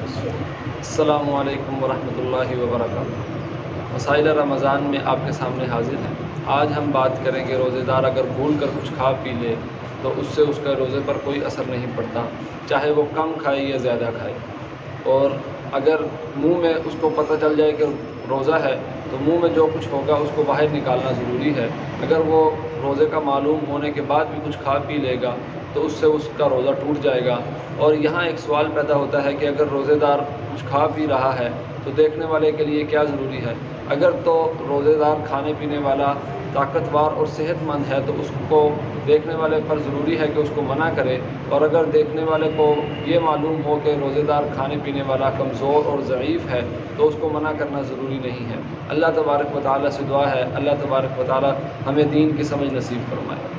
अस्सलामु अलैकुम वरहमतुल्लाहि वबरकातुहू। मसाइल रमज़ान में आपके सामने हाजिर हैं। आज हम बात करेंगे रोज़ेदार अगर भूल कर कुछ खा पी ले तो उससे उसका रोज़े पर कोई असर नहीं पड़ता, चाहे वो कम खाए या ज़्यादा खाए। और अगर मुंह में उसको पता चल जाए कि रोज़ा है तो मुंह में जो कुछ होगा उसको बाहर निकालना ज़रूरी है। अगर वो रोज़े का मालूम होने के बाद भी कुछ खा पी लेगा तो उससे उसका रोज़ा टूट जाएगा। और यहाँ एक सवाल पैदा होता है कि अगर रोज़ेदार कुछ खा पी रहा है तो देखने वाले के लिए क्या ज़रूरी है। अगर तो रोज़ेदार खाने पीने वाला ताकतवर और सेहतमंद है तो उसको देखने वाले पर ज़रूरी है कि उसको मना करे। और अगर देखने वाले को ये मालूम हो कि रोज़ेदार खाने पीने वाला कमज़ोर और ज़ईफ़ है तो उसको मना करना ज़रूरी नहीं है। अल्लाह तबारक व तआला से दुआ है, अल्लाह तबारक व तआला हमें दीन की समझ नसीब फरमाए।